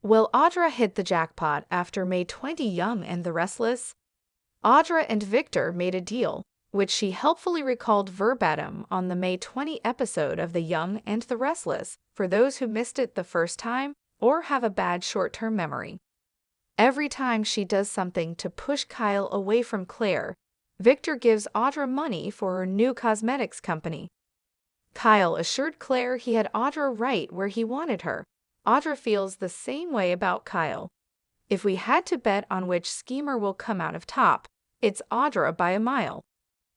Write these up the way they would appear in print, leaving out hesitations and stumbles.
Will Audra hit the jackpot after May 20 Young and the Restless? Audra and Victor made a deal, which she helpfully recalled verbatim on the May 20 episode of The Young and the Restless for those who missed it the first time or have a bad short-term memory. Every time she does something to push Kyle away from Claire, Victor gives Audra money for her new cosmetics company. Kyle assured Claire he had Audra right where he wanted her. Audra feels the same way about Kyle. If we had to bet on which schemer will come out of top, it's Audra by a mile.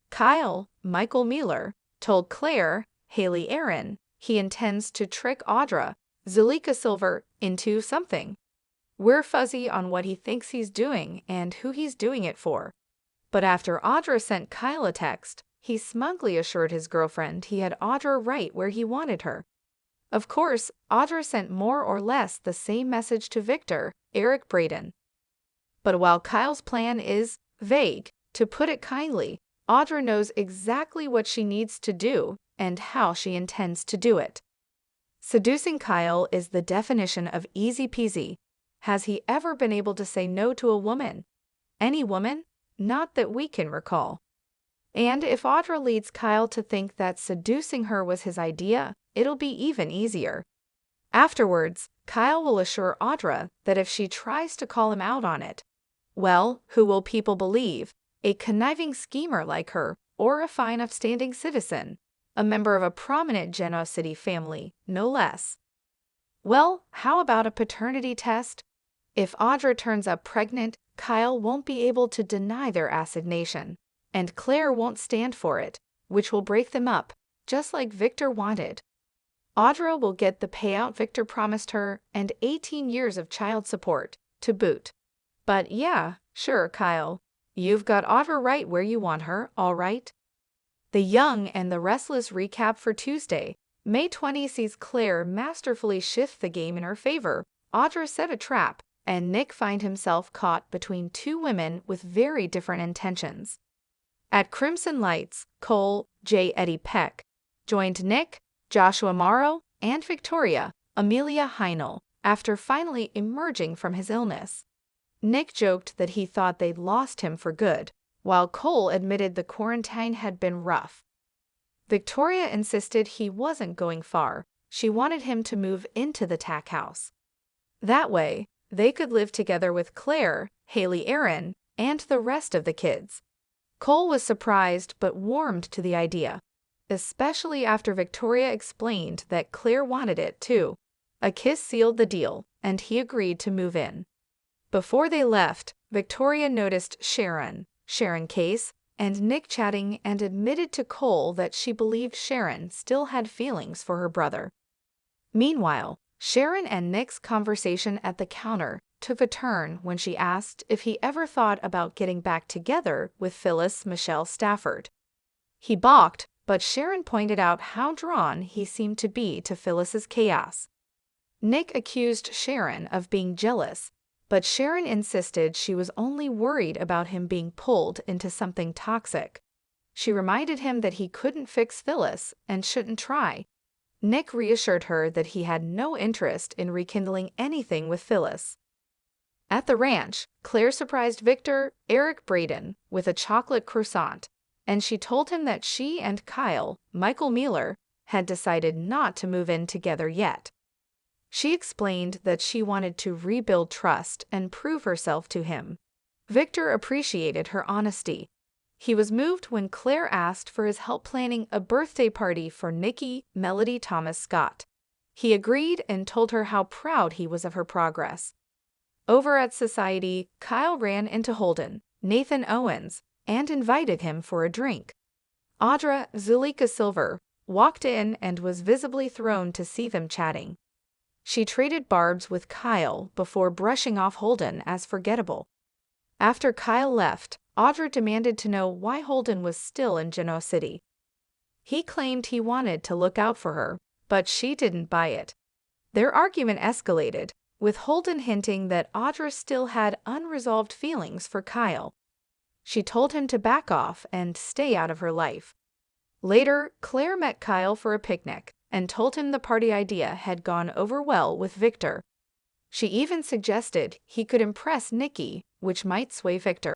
Kyle, Michael Mueller, told Claire, Haley Aaron, he intends to trick Audra, Zulika Silver, into something. We're fuzzy on what he thinks he's doing and who he's doing it for. But after Audra sent Kyle a text, he smugly assured his girlfriend he had Audra right where he wanted her. Of course, Audra sent more or less the same message to Victor, Eric Braden. But while Kyle's plan is vague, to put it kindly, Audra knows exactly what she needs to do and how she intends to do it. Seducing Kyle is the definition of easy peasy. Has he ever been able to say no to a woman? Any woman? Not that we can recall. And if Audra leads Kyle to think that seducing her was his idea, it'll be even easier. Afterwards, Kyle will assure Audra that if she tries to call him out on it, well, who will people believe? A conniving schemer like her, or a fine upstanding citizen, a member of a prominent Genoa City family, no less. Well, how about a paternity test? If Audra turns up pregnant, Kyle won't be able to deny their assignation, and Claire won't stand for it, which will break them up, just like Victor wanted. Audra will get the payout Victor promised her and 18 years of child support, to boot. But yeah, sure, Kyle. You've got Audra right where you want her, all right? The Young and the Restless recap for Tuesday, May 20 sees Claire masterfully shift the game in her favor. Audra set a trap, and Nick finds himself caught between two women with very different intentions. At Crimson Lights, Cole, J. Eddie Peck, joined Nick, Joshua Morrow, and Victoria, Amelia Heinel, after finally emerging from his illness. Nick joked that he thought they'd lost him for good, while Cole admitted the quarantine had been rough. Victoria insisted he wasn't going far. She wanted him to move into the tack house. That way, they could live together with Claire, Haley Aaron, and the rest of the kids. Cole was surprised but warmed to the idea, especially after Victoria explained that Claire wanted it too. A kiss sealed the deal, and he agreed to move in. Before they left, Victoria noticed Sharon Case, and Nick chatting and admitted to Cole that she believed Sharon still had feelings for her brother. Meanwhile, Sharon and Nick's conversation at the counter took a turn when she asked if he ever thought about getting back together with Phyllis Michelle Stafford. He balked, but Sharon pointed out how drawn he seemed to be to Phyllis's chaos. Nick accused Sharon of being jealous, but Sharon insisted she was only worried about him being pulled into something toxic. She reminded him that he couldn't fix Phyllis and shouldn't try. Nick reassured her that he had no interest in rekindling anything with Phyllis. At the ranch, Claire surprised Victor, Eric Braden, with a chocolate croissant, and she told him that she and Kyle, Michael Mueller, had decided not to move in together yet. She explained that she wanted to rebuild trust and prove herself to him. Victor appreciated her honesty. He was moved when Claire asked for his help planning a birthday party for Nikki Melody Thomas Scott. He agreed and told her how proud he was of her progress. Over at Society, Kyle ran into Holden, Nathan Owens, and invited him for a drink. Audra, Zulika Silver, walked in and was visibly thrown to see them chatting. She traded barbs with Kyle before brushing off Holden as forgettable. After Kyle left, Audra demanded to know why Holden was still in Genoa City. He claimed he wanted to look out for her, but she didn't buy it. Their argument escalated, with Holden hinting that Audra still had unresolved feelings for Kyle. She told him to back off and stay out of her life. Later, Claire met Kyle for a picnic and told him the party idea had gone over well with Victor. She even suggested he could impress Nikki, which might sway Victor.